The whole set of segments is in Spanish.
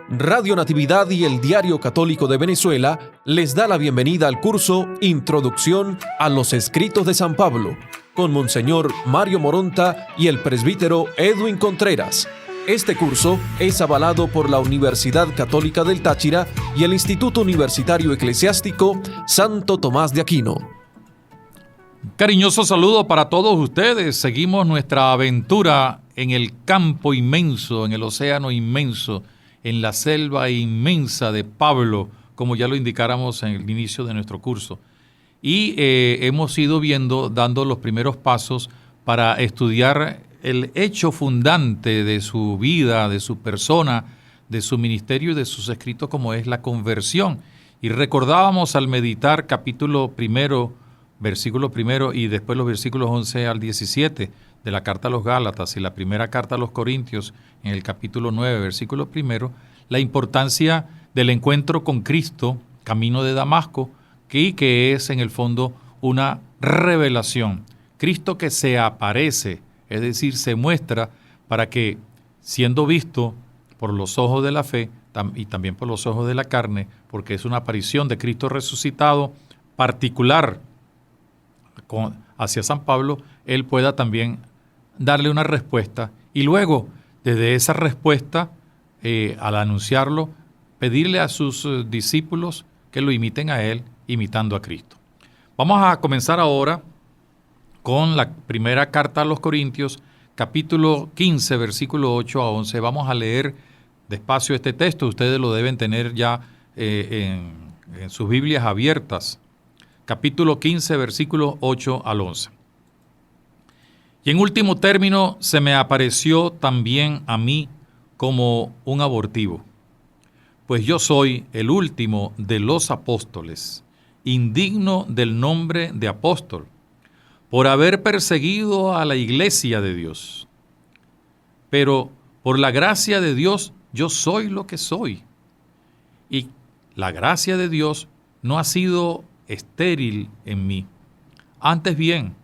Radio Natividad y el Diario Católico de Venezuela les da la bienvenida al curso Introducción a los Escritos de San Pablo, con Monseñor Mario Moronta y el presbítero Edwin Contreras. Este curso es avalado por la Universidad Católica del Táchira y el Instituto Universitario Eclesiástico Santo Tomás de Aquino. Cariñoso saludo para todos ustedes. Seguimos nuestra aventura en el campo inmenso, en el océano inmenso, en la selva inmensa de Pablo, como ya lo indicáramos en el inicio de nuestro curso. Y hemos ido dando los primeros pasos para estudiar el hecho fundante de su vida, de su persona, de su ministerio y de sus escritos, como es la conversión. Y recordábamos al meditar capítulo primero, versículo primero y después los versículos 11 al 17 de la carta a los Gálatas y la primera carta a los Corintios en el capítulo 9, versículo primero, la importancia del encuentro con Cristo, camino de Damasco, que es en el fondo una revelación. Cristo que se aparece, es decir, se muestra para que, siendo visto por los ojos de la fe y también por los ojos de la carne, porque es una aparición de Cristo resucitado particular hacia San Pablo, él pueda también darle una respuesta y luego, desde esa respuesta, al anunciarlo, pedirle a sus discípulos que lo imiten a él, imitando a Cristo. Vamos a comenzar ahora con la primera carta a los Corintios, capítulo 15, versículo 8 a 11. Vamos a leer despacio este texto. Ustedes lo deben tener ya en sus Biblias abiertas. Capítulo 15, versículos 8 al 11. Y en último término, se me apareció también a mí como un abortivo, pues yo soy el último de los apóstoles, indigno del nombre de apóstol, por haber perseguido a la iglesia de Dios. Pero por la gracia de Dios yo soy lo que soy. Y la gracia de Dios no ha sido estéril en mí. Antes bien,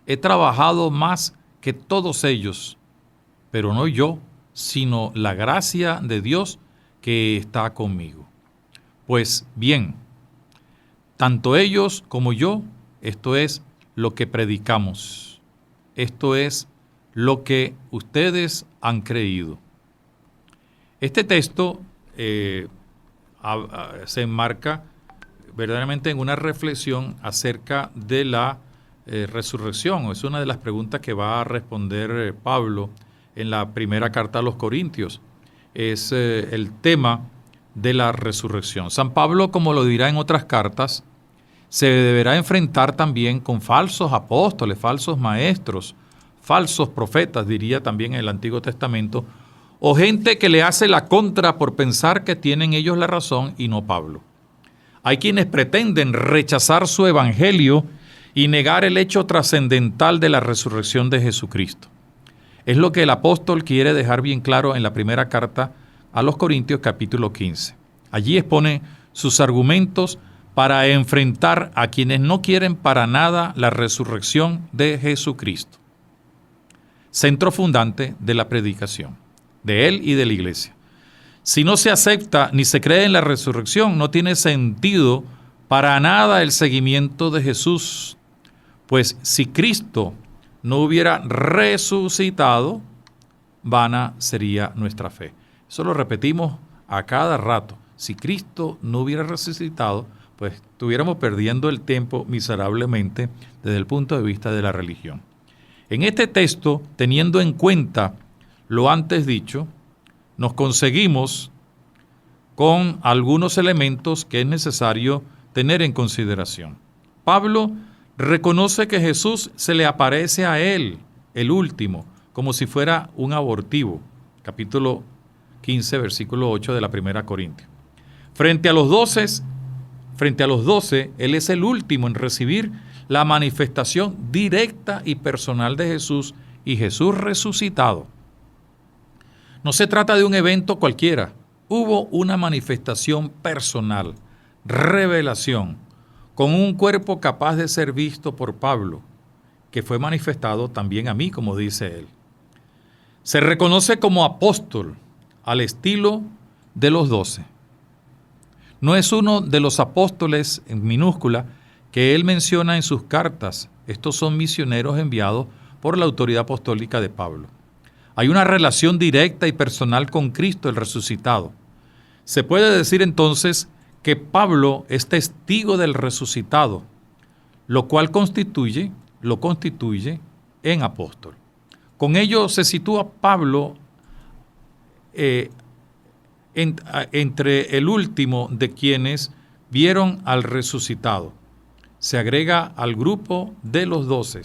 he trabajado más que todos ellos, pero no yo, sino la gracia de Dios que está conmigo. Pues bien, tanto ellos como yo, esto es lo que predicamos. Esto es lo que ustedes han creído. Este texto se enmarca verdaderamente en una reflexión acerca de la resurrección. Es una de las preguntas que va a responder Pablo en la primera carta a los Corintios. Es el tema de la resurrección. San Pablo, como lo dirá en otras cartas, se deberá enfrentar también con falsos apóstoles, falsos maestros, falsos profetas, diría también en el Antiguo Testamento, o gente que le hace la contra por pensar que tienen ellos la razón y no Pablo. Hay quienes pretenden rechazar su evangelio y negar el hecho trascendental de la resurrección de Jesucristo. Es lo que el apóstol quiere dejar bien claro en la primera carta a los Corintios, capítulo 15. Allí expone sus argumentos para enfrentar a quienes no quieren para nada la resurrección de Jesucristo, centro fundante de la predicación, de él y de la iglesia. Si no se acepta ni se cree en la resurrección, no tiene sentido para nada el seguimiento de Jesús, pues si Cristo no hubiera resucitado, vana sería nuestra fe. Eso lo repetimos a cada rato. Si Cristo no hubiera resucitado, pues estuviéramos perdiendo el tiempo miserablemente desde el punto de vista de la religión. En este texto, teniendo en cuenta lo antes dicho, nos conseguimos con algunos elementos que es necesario tener en consideración. Pablo reconoce que Jesús se le aparece a él, el último, como si fuera un abortivo. Capítulo 15, versículo 8 de la primera Corintios. Frente a los 12, él es el último en recibir la manifestación directa y personal de Jesús y Jesús resucitado. No se trata de un evento cualquiera. Hubo una manifestación personal, revelación, con un cuerpo capaz de ser visto por Pablo, que fue manifestado también a mí, como dice él. Se reconoce como apóstol al estilo de los 12. No es uno de los apóstoles en minúscula que él menciona en sus cartas. Estos son misioneros enviados por la autoridad apostólica de Pablo. Hay una relación directa y personal con Cristo el resucitado. Se puede decir entonces que Pablo es testigo del resucitado, lo cual lo constituye en apóstol. Con ello se sitúa Pablo entre el último de quienes vieron al resucitado. Se agrega al grupo de los 12.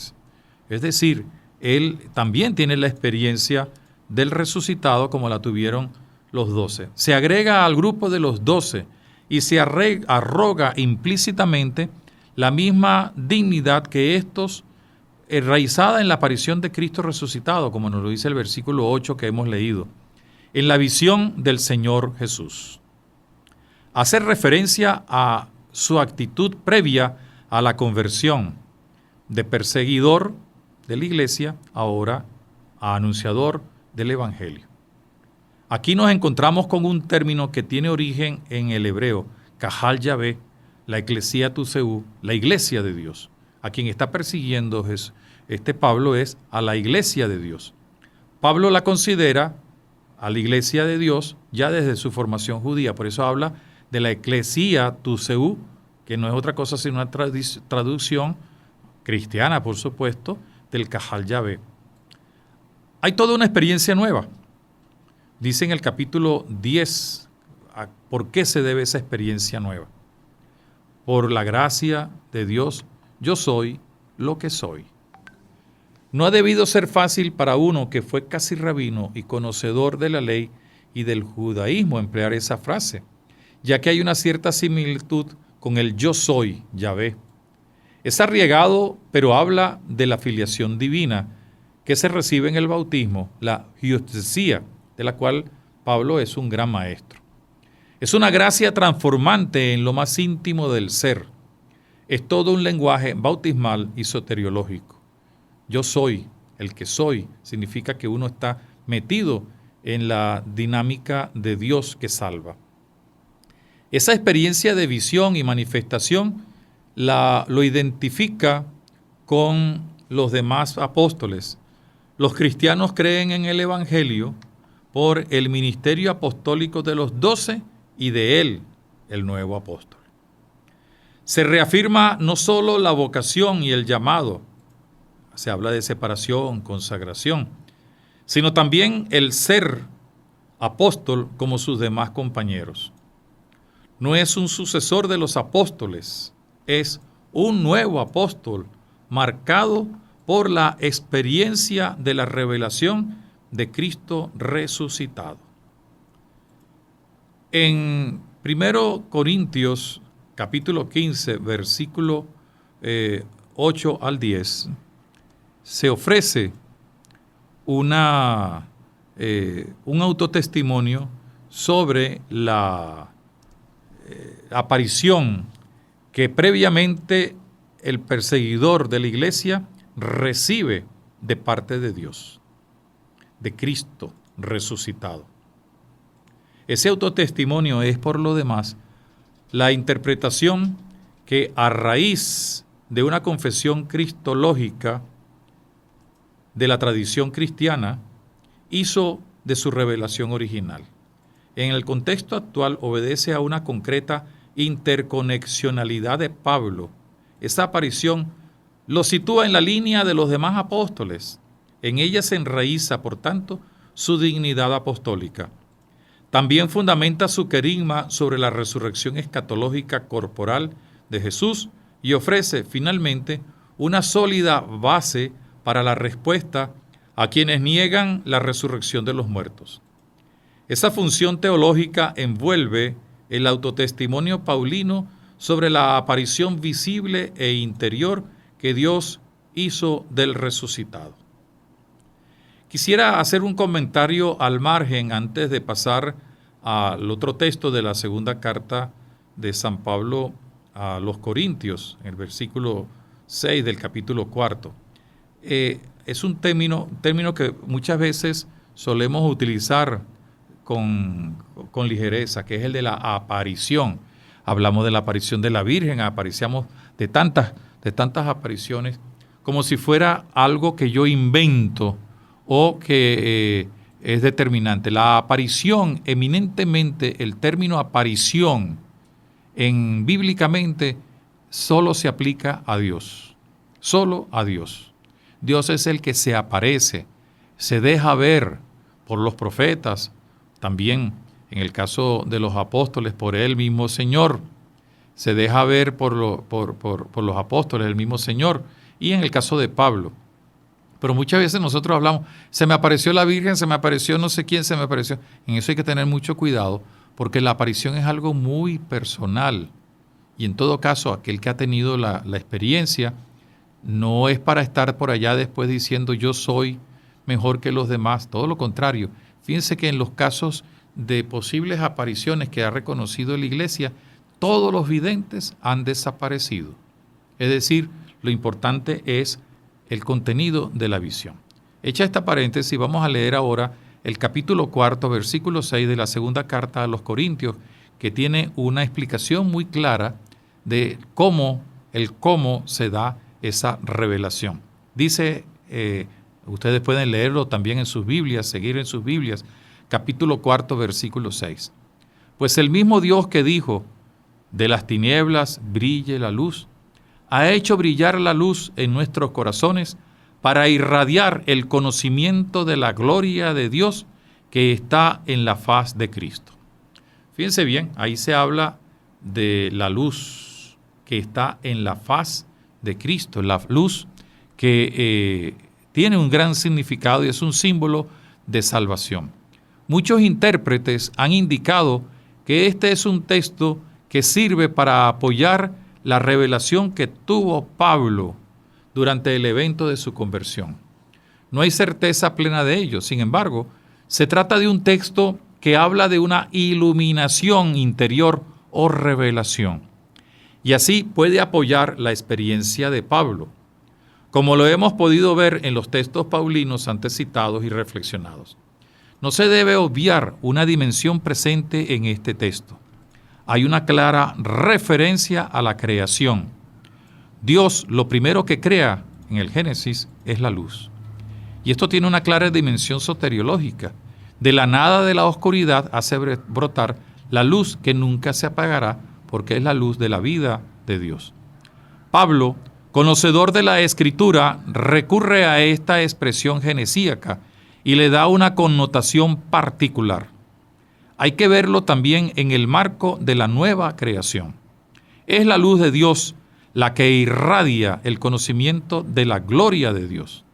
Es decir, él también tiene la experiencia del resucitado como la tuvieron los 12. Se agrega al grupo de los 12 y se arroga implícitamente la misma dignidad que estos, enraizada en la aparición de Cristo resucitado, como nos lo dice el versículo 8 que hemos leído, en la visión del Señor Jesús. Hace referencia a su actitud previa a la conversión, de perseguidor de la iglesia, ahora a anunciador del Evangelio. Aquí nos encontramos con un término que tiene origen en el hebreo, Kahal Yahvé, la Eclesia Tuseu, la iglesia de Dios. A quien está persiguiendo Pablo es a la iglesia de Dios. Pablo la considera a la iglesia de Dios ya desde su formación judía, por eso habla de la Eclesia Tuseu, que no es otra cosa sino una traducción cristiana, por supuesto, del Kahal Yahvé. Hay toda una experiencia nueva. Dice en el capítulo 10, ¿por qué se debe esa experiencia nueva? Por la gracia de Dios, yo soy lo que soy. No ha debido ser fácil para uno que fue casi rabino y conocedor de la ley y del judaísmo emplear esa frase, ya que hay una cierta similitud con el yo soy, Yahvé. Es arriesgado, pero habla de la filiación divina que se recibe en el bautismo, la hypostasia, de la cual Pablo es un gran maestro. Es una gracia transformante en lo más íntimo del ser. Es todo un lenguaje bautismal y soteriológico. Yo soy, el que soy, significa que uno está metido en la dinámica de Dios que salva. Esa experiencia de visión y manifestación lo identifica con los demás apóstoles. Los cristianos creen en el Evangelio por el ministerio apostólico de los 12 y de él, el nuevo apóstol. Se reafirma no solo la vocación y el llamado, se habla de separación, consagración, sino también el ser apóstol como sus demás compañeros. No es un sucesor de los apóstoles, es un nuevo apóstol marcado por la experiencia de la revelación de Cristo resucitado. En 1 Corintios capítulo 15, versículo 8 al 10, se ofrece un autotestimonio sobre la aparición que previamente el perseguidor de la iglesia recibe de parte de Dios, de Cristo resucitado. Ese autotestimonio es, por lo demás, la interpretación que a raíz de una confesión cristológica de la tradición cristiana hizo de su revelación original. En el contexto actual obedece a una concreta interconexionalidad de Pablo. Esa aparición lo sitúa en la línea de los demás apóstoles. En ella se enraiza, por tanto, su dignidad apostólica. También fundamenta su querigma sobre la resurrección escatológica corporal de Jesús y ofrece, finalmente, una sólida base para la respuesta a quienes niegan la resurrección de los muertos. Esa función teológica envuelve el autotestimonio paulino sobre la aparición visible e interior que Dios hizo del resucitado. Quisiera hacer un comentario al margen antes de pasar al otro texto de la segunda carta de San Pablo a los Corintios, en el versículo 6 del capítulo 4. Es un término que muchas veces solemos utilizar con ligereza, que es el de la aparición. Hablamos de la aparición de la Virgen, apreciamos de tantas apariciones, como si fuera algo que yo invento o que es determinante. La aparición, eminentemente, el término aparición, bíblicamente, solo se aplica a Dios, solo a Dios. Dios es el que se aparece, se deja ver por los profetas, también en el caso de los apóstoles, por el mismo Señor, se deja ver por los apóstoles, el mismo Señor, y en el caso de Pablo. Pero muchas veces nosotros hablamos, se me apareció la Virgen, se me apareció no sé quién, se me apareció. En eso hay que tener mucho cuidado, porque la aparición es algo muy personal. Y en todo caso, aquel que ha tenido la experiencia, no es para estar por allá después diciendo yo soy mejor que los demás, todo lo contrario. Fíjense que en los casos de posibles apariciones que ha reconocido la Iglesia, todos los videntes han desaparecido. Es decir, lo importante es el contenido de la visión. Hecha esta paréntesis, vamos a leer ahora el capítulo 4, versículo 6 de la segunda carta a los Corintios, que tiene una explicación muy clara de cómo se da esa revelación. Dice, ustedes pueden leerlo también en sus Biblias, seguir en sus Biblias, capítulo 4, versículo 6. Pues el mismo Dios que dijo, de las tinieblas brille la luz, ha hecho brillar la luz en nuestros corazones para irradiar el conocimiento de la gloria de Dios que está en la faz de Cristo. Fíjense bien, ahí se habla de la luz que está en la faz de Cristo, la luz que tiene un gran significado y es un símbolo de salvación. Muchos intérpretes han indicado que este es un texto que sirve para apoyar la revelación que tuvo Pablo durante el evento de su conversión. No hay certeza plena de ello, sin embargo, se trata de un texto que habla de una iluminación interior o revelación, y así puede apoyar la experiencia de Pablo, como lo hemos podido ver en los textos paulinos antes citados y reflexionados. No se debe obviar una dimensión presente en este texto. Hay una clara referencia a la creación. Dios, lo primero que crea en el Génesis es la luz. Y esto tiene una clara dimensión soteriológica. De la nada de la oscuridad hace brotar la luz que nunca se apagará porque es la luz de la vida de Dios. Pablo, conocedor de la Escritura, recurre a esta expresión genesíaca y le da una connotación particular. Hay que verlo también en el marco de la nueva creación. Es la luz de Dios la que irradia el conocimiento de la gloria de Dios.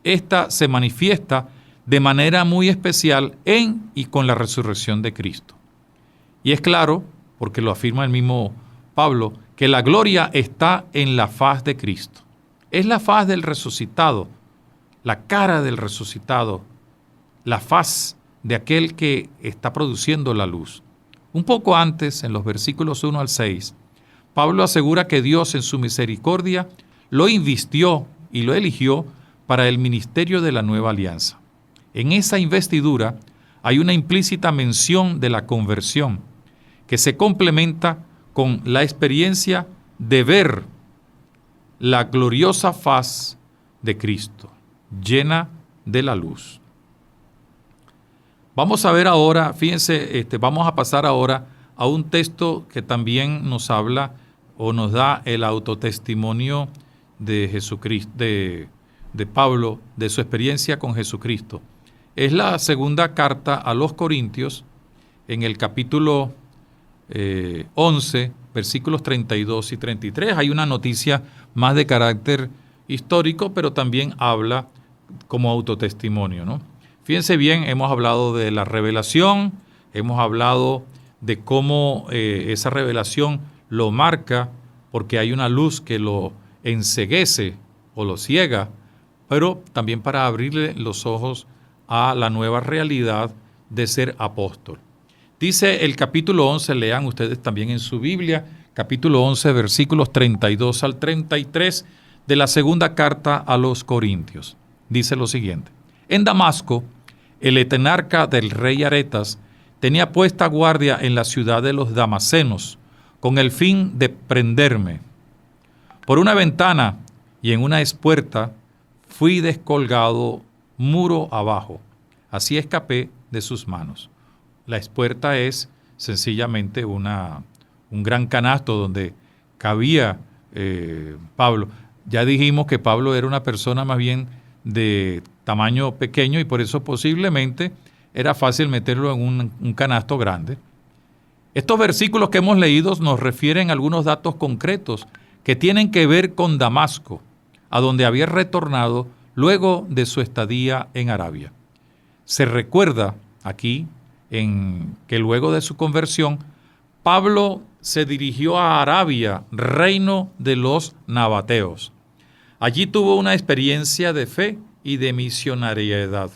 Esta se manifiesta de manera muy especial en y con la resurrección de Cristo. Y es claro, porque lo afirma el mismo Pablo, que la gloria está en la faz de Cristo. Es la faz del resucitado, la cara del resucitado, la faz de aquel que está produciendo la luz. Un poco antes, en los versículos 1 al 6, Pablo asegura que Dios en su misericordia lo invistió y lo eligió para el ministerio de la nueva alianza. En esa investidura hay una implícita mención de la conversión que se complementa con la experiencia de ver la gloriosa faz de Cristo, llena de la luz. Vamos a ver ahora, fíjense, vamos a pasar ahora a un texto que también nos habla o nos da el autotestimonio de Jesucristo, de Pablo, de su experiencia con Jesucristo. Es la segunda carta a los Corintios, en el capítulo 11, versículos 32 y 33. Hay una noticia más de carácter histórico, pero también habla como autotestimonio, ¿no? Fíjense bien, hemos hablado de la revelación, hemos hablado de cómo esa revelación lo marca porque hay una luz que lo enceguece o lo ciega, pero también para abrirle los ojos a la nueva realidad de ser apóstol. Dice el capítulo 11, lean ustedes también en su Biblia, capítulo 11, versículos 32 al 33 de la segunda carta a los Corintios. Dice lo siguiente: en Damasco el etnarca del rey Aretas tenía puesta guardia en la ciudad de los Damasenos, con el fin de prenderme. Por una ventana y en una espuerta fui descolgado muro abajo. Así escapé de sus manos. La espuerta es sencillamente un gran canasto donde cabía Pablo. Ya dijimos que Pablo era una persona más bien de tamaño pequeño y por eso posiblemente era fácil meterlo en un canasto grande. Estos versículos que hemos leído nos refieren a algunos datos concretos que tienen que ver con Damasco, a donde había retornado luego de su estadía en Arabia. Se recuerda aquí que luego de su conversión, Pablo se dirigió a Arabia, reino de los nabateos. Allí tuvo una experiencia de fe y de misionariedad.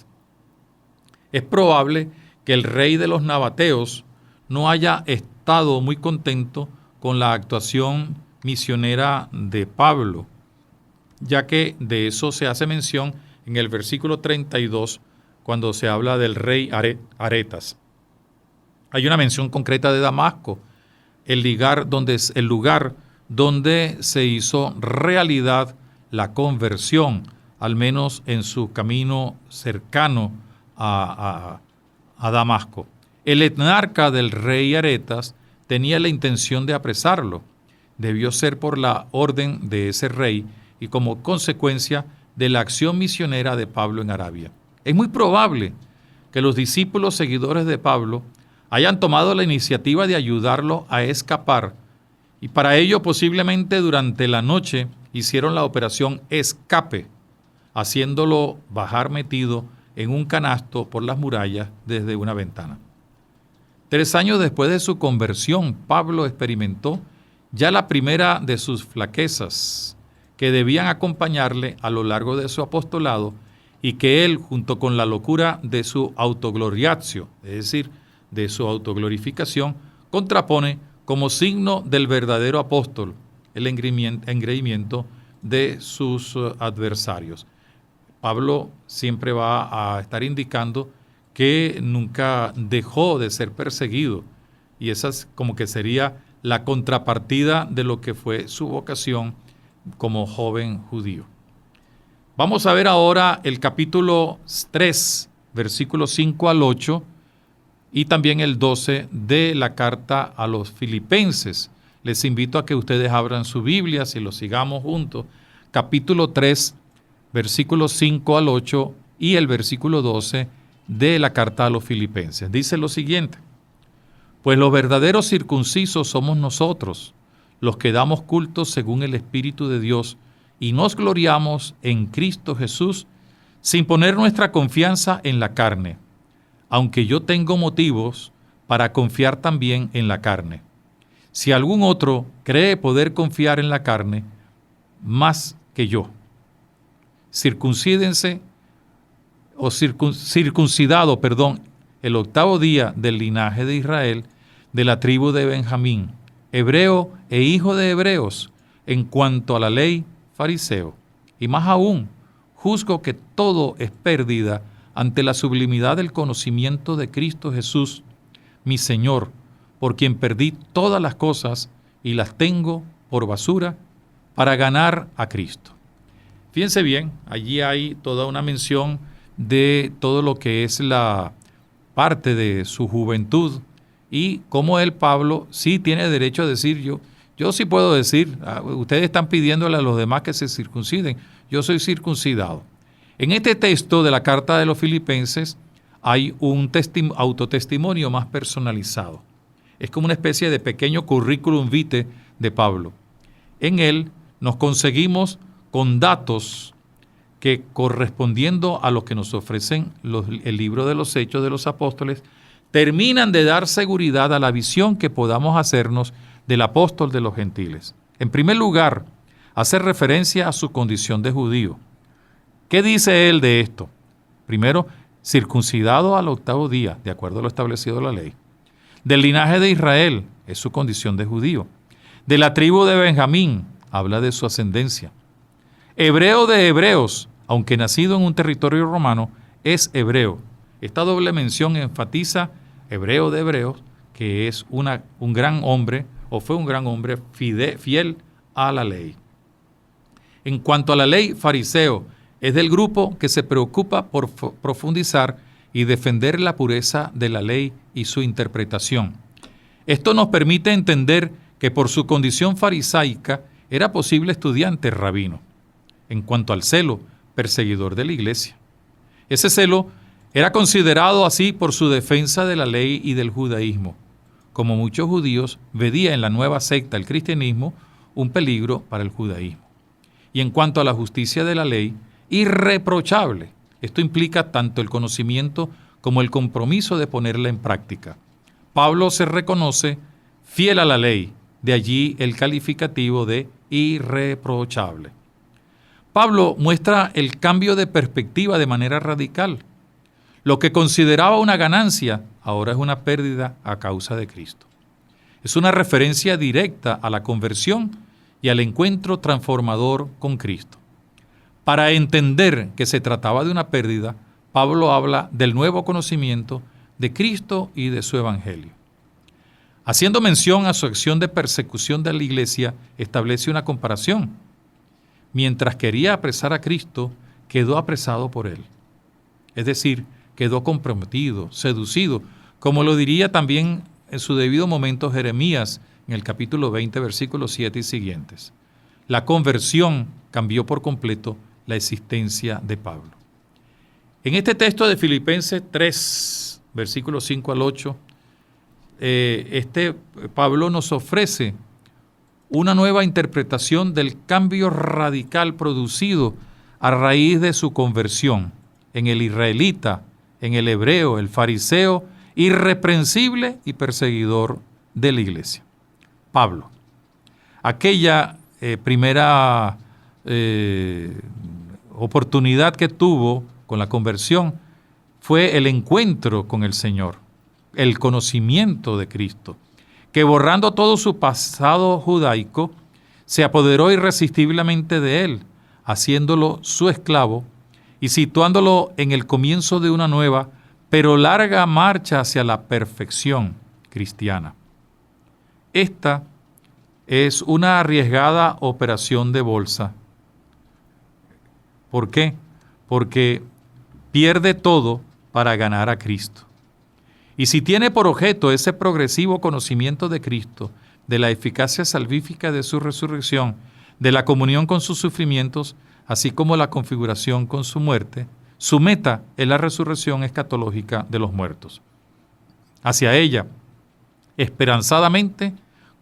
Es probable que el rey de los nabateos no haya estado muy contento con la actuación misionera de Pablo, ya que de eso se hace mención en el versículo 32 cuando se habla del rey Aretas. Hay una mención concreta de Damasco, el lugar donde se hizo realidad la conversión, al menos en su camino cercano a Damasco. El etnarca del rey Aretas tenía la intención de apresarlo. Debió ser por la orden de ese rey y como consecuencia de la acción misionera de Pablo en Arabia. Es muy probable que los discípulos seguidores de Pablo hayan tomado la iniciativa de ayudarlo a escapar y para ello posiblemente durante la noche hicieron la operación escape, haciéndolo bajar metido en un canasto por las murallas desde una ventana. 3 años después de su conversión, Pablo experimentó ya la primera de sus flaquezas que debían acompañarle a lo largo de su apostolado y que él, junto con la locura de su autogloriatio, es decir, de su autoglorificación, contrapone como signo del verdadero apóstol, el engreimiento de sus adversarios. Pablo siempre va a estar indicando que nunca dejó de ser perseguido y esa es como que sería la contrapartida de lo que fue su vocación como joven judío. Vamos a ver ahora el capítulo 3, versículos 5 al 8 y también el 12 de la carta a los Filipenses. Les invito a que ustedes abran su Biblia, si lo sigamos juntos. Capítulo 3, versículos 5 al 8 y el versículo 12 de la carta a los Filipenses. Dice lo siguiente: pues los verdaderos circuncisos somos nosotros, los que damos culto según el Espíritu de Dios y nos gloriamos en Cristo Jesús sin poner nuestra confianza en la carne, aunque yo tengo motivos para confiar también en la carne. Si algún otro cree poder confiar en la carne más que yo, circuncidado, el 8º día del linaje de Israel, de la tribu de Benjamín, hebreo e hijo de hebreos, en cuanto a la ley, fariseo. Y más aún, juzgo que todo es pérdida ante la sublimidad del conocimiento de Cristo Jesús, mi Señor, por quien perdí todas las cosas y las tengo por basura para ganar a Cristo. Fíjense bien, allí hay toda una mención de todo lo que es la parte de su juventud y cómo él, Pablo, sí tiene derecho a decir yo sí puedo decir, ustedes están pidiéndole a los demás que se circunciden, yo soy circuncidado. En este texto de la carta de los Filipenses hay un autotestimonio más personalizado. Es como una especie de pequeño currículum vitae de Pablo. En él nos conseguimos con datos que, correspondiendo a lo que nos ofrecen el libro de los Hechos de los Apóstoles, terminan de dar seguridad a la visión que podamos hacernos del apóstol de los gentiles. En primer lugar, hace referencia a su condición de judío. ¿Qué dice él de esto? Primero, circuncidado al 8º día, de acuerdo a lo establecido en la ley. Del linaje de Israel, es su condición de judío. De la tribu de Benjamín, habla de su ascendencia. Hebreo de hebreos, aunque nacido en un territorio romano, es hebreo. Esta doble mención enfatiza hebreo de hebreos, que es un gran hombre, o fue un gran hombre fiel a la ley. En cuanto a la ley, fariseo es del grupo que se preocupa por profundizar y defender la pureza de la ley y su interpretación. Esto nos permite entender que por su condición farisaica era posible estudiante rabino. En cuanto al celo, perseguidor de la iglesia. Ese celo era considerado así por su defensa de la ley y del judaísmo. Como muchos judíos, veía en la nueva secta, el cristianismo, un peligro para el judaísmo. Y en cuanto a la justicia de la ley, irreprochable. Esto implica tanto el conocimiento como el compromiso de ponerla en práctica. Pablo se reconoce fiel a la ley, de allí el calificativo de irreprochable. Pablo muestra el cambio de perspectiva de manera radical. Lo que consideraba una ganancia, ahora es una pérdida a causa de Cristo. Es una referencia directa a la conversión y al encuentro transformador con Cristo. Para entender que se trataba de una pérdida, Pablo habla del nuevo conocimiento de Cristo y de su evangelio. Haciendo mención a su acción de persecución de la iglesia, establece una comparación. Mientras quería apresar a Cristo, quedó apresado por él. Es decir, quedó comprometido, seducido, como lo diría también en su debido momento Jeremías en el capítulo 20, versículos 7 y siguientes. La conversión cambió por completo la existencia de Pablo. En este texto de Filipenses 3, versículos 5 al 8, Pablo nos ofrece una nueva interpretación del cambio radical producido a raíz de su conversión en el israelita, en el hebreo, el fariseo, irreprensible y perseguidor de la iglesia. Pablo, aquella primera oportunidad que tuvo con la conversión fue el encuentro con el Señor, el conocimiento de Cristo, que borrando todo su pasado judaico, se apoderó irresistiblemente de él, haciéndolo su esclavo y situándolo en el comienzo de una nueva, pero larga marcha hacia la perfección cristiana. Esta es una arriesgada operación de bolsa. ¿Por qué? Porque pierde todo para ganar a Cristo. Y si tiene por objeto ese progresivo conocimiento de Cristo, de la eficacia salvífica de su resurrección, de la comunión con sus sufrimientos, así como la configuración con su muerte, su meta es la resurrección escatológica de los muertos. Hacia ella, esperanzadamente,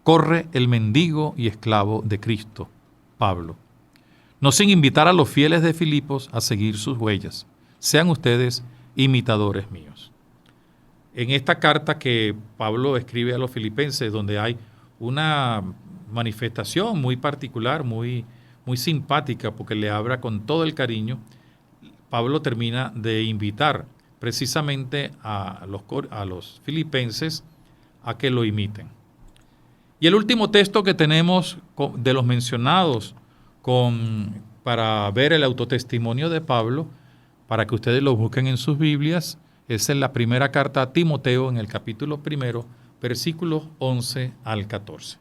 corre el mendigo y esclavo de Cristo, Pablo. No sin invitar a los fieles de Filipos a seguir sus huellas. Sean ustedes imitadores míos. En esta carta que Pablo escribe a los filipenses, donde hay una manifestación muy particular, muy simpática, porque le habla con todo el cariño, Pablo termina de invitar precisamente a los filipenses a que lo imiten. Y el último texto que tenemos de los mencionados para ver el autotestimonio de Pablo, para que ustedes lo busquen en sus Biblias, es en la primera carta a Timoteo, en el capítulo 1, versículos 11 al 14.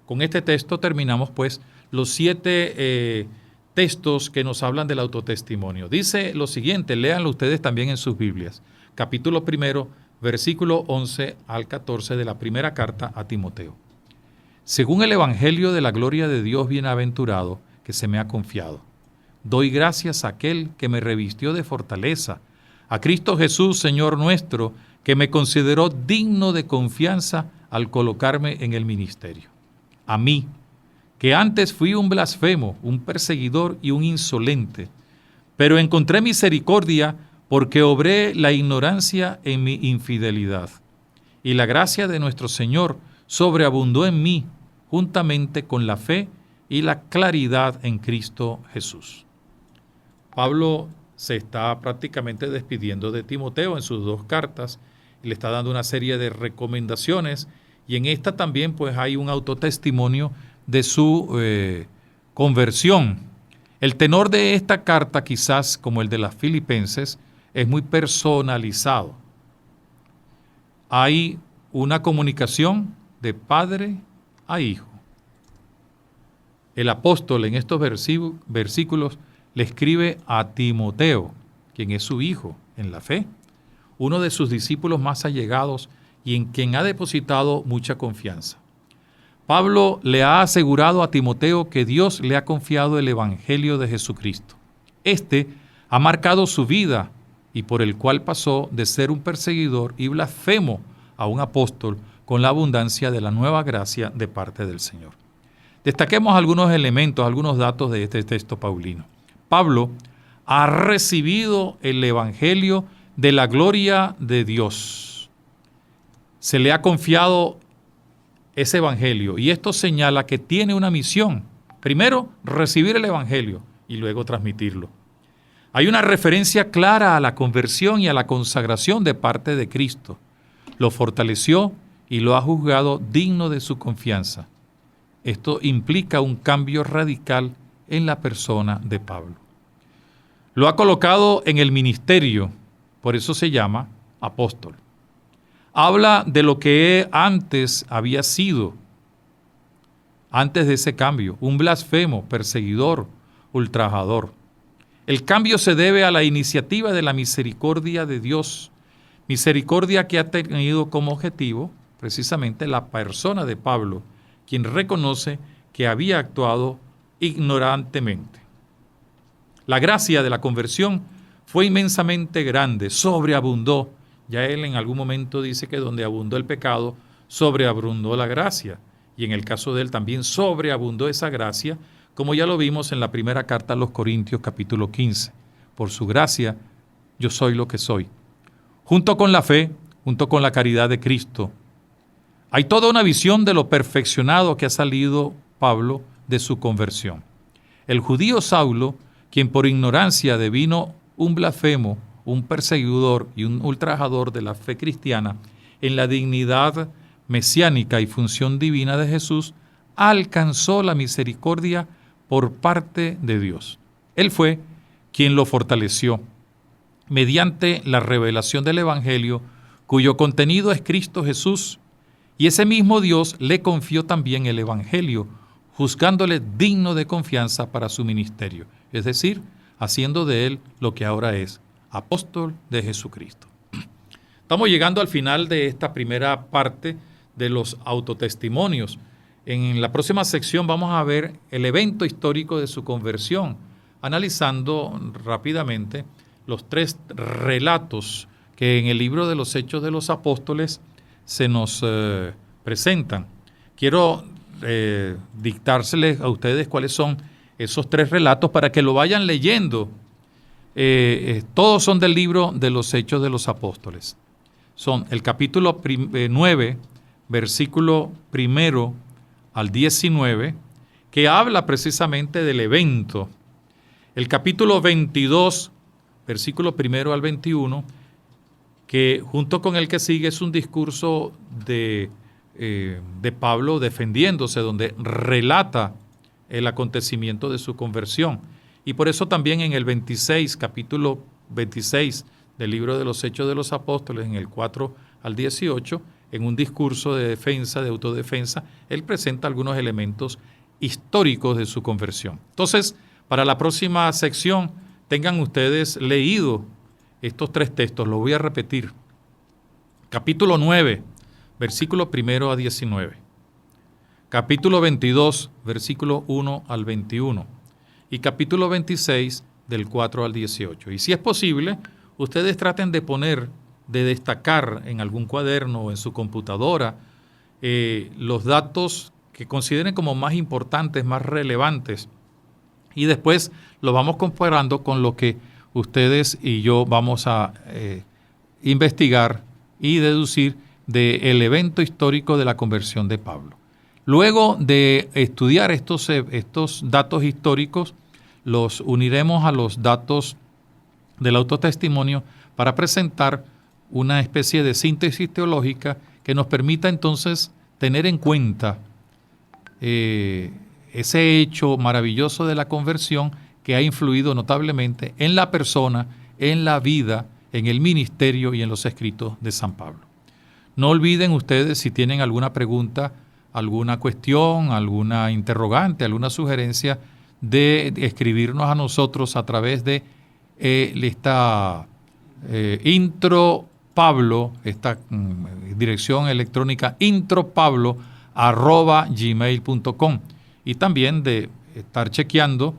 Con este texto terminamos pues los 7 textos que nos hablan del autotestimonio. Dice lo siguiente, léanlo ustedes también en sus Biblias. Capítulo 1, versículo 11 al 14 de la primera carta a Timoteo. Según el Evangelio de la gloria de Dios bienaventurado que se me ha confiado, doy gracias a aquel que me revistió de fortaleza, a Cristo Jesús, Señor nuestro, que me consideró digno de confianza al colocarme en el ministerio. A mí, que antes fui un blasfemo, un perseguidor y un insolente, pero encontré misericordia porque obré la ignorancia en mi infidelidad. Y la gracia de nuestro Señor sobreabundó en mí, juntamente con la fe y la claridad en Cristo Jesús. Pablo se está prácticamente despidiendo de Timoteo en sus 2 cartas y le está dando una serie de recomendaciones, y en esta también pues hay un autotestimonio de su conversión. El tenor de esta carta, quizás como el de las Filipenses, es muy personalizado. Hay una comunicación de padre a hijo. El apóstol en estos versículos le escribe a Timoteo, quien es su hijo en la fe, uno de sus discípulos más allegados y en quien ha depositado mucha confianza. Pablo le ha asegurado a Timoteo que Dios le ha confiado el Evangelio de Jesucristo. Este ha marcado su vida y por el cual pasó de ser un perseguidor y blasfemo a un apóstol con la abundancia de la nueva gracia de parte del Señor. Destaquemos algunos elementos, algunos datos de este texto paulino. Pablo ha recibido el Evangelio de la gloria de Dios. Se le ha confiado ese Evangelio y esto señala que tiene una misión. Primero, recibir el Evangelio y luego transmitirlo. Hay una referencia clara a la conversión y a la consagración de parte de Cristo. Lo fortaleció y lo ha juzgado digno de su confianza. Esto implica un cambio radical en la persona de Pablo. Lo ha colocado en el ministerio, por eso se llama apóstol. Habla de lo que antes había sido, antes de ese cambio, un blasfemo, perseguidor, ultrajador. El cambio se debe a la iniciativa de la misericordia de Dios, misericordia que ha tenido como objetivo precisamente la persona de Pablo, quien reconoce que había actuado ignorantemente. La gracia de la conversión fue inmensamente grande, sobreabundó. Ya él en algún momento dice que donde abundó el pecado, sobreabundó la gracia. Y en el caso de él también sobreabundó esa gracia, como ya lo vimos en la primera carta a los Corintios capítulo 15. Por su gracia, yo soy lo que soy. Junto con la fe, junto con la caridad de Cristo, hay toda una visión de lo perfeccionado que ha salido Pablo de su conversión. El judío Saulo, quien por ignorancia devino un blasfemo, un perseguidor y un ultrajador de la fe cristiana, en la dignidad mesiánica y función divina de Jesús, alcanzó la misericordia por parte de Dios. Él fue quien lo fortaleció mediante la revelación del Evangelio, cuyo contenido es Cristo Jesús, y ese mismo Dios le confió también el Evangelio, juzgándole digno de confianza para su ministerio, es decir, haciendo de él lo que ahora es, apóstol de Jesucristo. Estamos llegando al final de esta primera parte de los autotestimonios. En la próxima sección vamos a ver el evento histórico de su conversión, analizando rápidamente los 3 relatos que en el libro de los Hechos de los Apóstoles se nos presentan. Quiero dictárseles a ustedes cuáles son esos 3 relatos para que lo vayan leyendo. Todos son del libro de los Hechos de los Apóstoles. Son el capítulo 9, versículo 1 al 19, que habla precisamente del evento. El capítulo 22, versículo 1 al 21, que junto con el que sigue es un discurso de Pablo defendiéndose, donde relata el acontecimiento de su conversión. Y por eso también en el 26, capítulo 26 del libro de los Hechos de los Apóstoles, en el 4 al 18, en un discurso de defensa, de autodefensa, él presenta algunos elementos históricos de su conversión. Entonces, para la próxima sección, tengan ustedes leído estos 3 textos, los voy a repetir. Capítulo 9, versículo 1 a 19. Capítulo 22, versículo 1 al 21. Y capítulo 26, del 4 al 18. Y si es posible, ustedes traten de destacar en algún cuaderno o en su computadora los datos que consideren como más importantes, más relevantes. Y después lo vamos comparando con lo que ustedes y yo vamos a investigar y deducir del evento histórico de la conversión de Pablo. Luego de estudiar estos datos históricos, los uniremos a los datos del autotestimonio para presentar una especie de síntesis teológica que nos permita entonces tener en cuenta ese hecho maravilloso de la conversión que ha influido notablemente en la persona, en la vida, en el ministerio y en los escritos de San Pablo. No olviden ustedes, si tienen alguna pregunta, alguna cuestión, alguna interrogante, alguna sugerencia, de escribirnos a nosotros a través de esta intro Pablo, esta dirección electrónica intropablo@gmail.com, y también de estar chequeando,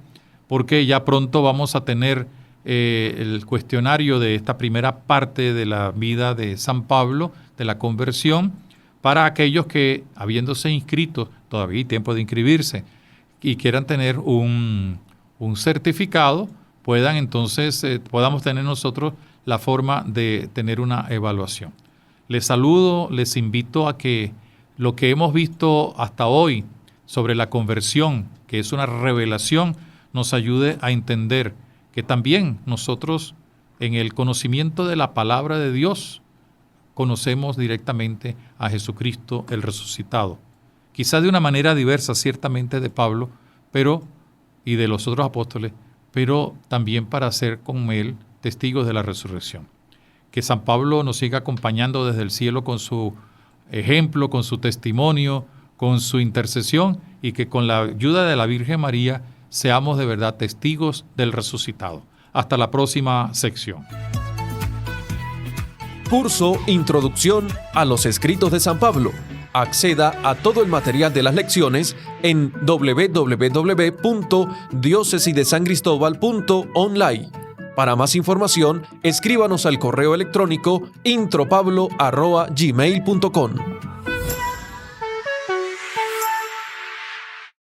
porque ya pronto vamos a tener el cuestionario de esta primera parte de la vida de San Pablo, de la conversión, para aquellos que, habiéndose inscrito, todavía hay tiempo de inscribirse, y quieran tener un certificado, podamos tener nosotros la forma de tener una evaluación. Les saludo, les invito a que lo que hemos visto hasta hoy sobre la conversión, que es una revelación, nos ayude a entender que también nosotros, en el conocimiento de la palabra de Dios, conocemos directamente a Jesucristo el resucitado. Quizá de una manera diversa, ciertamente, de Pablo y de los otros apóstoles, pero también para ser con él testigos de la resurrección. Que San Pablo nos siga acompañando desde el cielo con su ejemplo, con su testimonio, con su intercesión, y que con la ayuda de la Virgen María seamos de verdad testigos del resucitado. Hasta la próxima sección. Curso Introducción a los Escritos de San Pablo. Acceda a todo el material de las lecciones en www.diocesidesancristobal.online. Para más información, escríbanos al correo electrónico intropablo@gmail.com.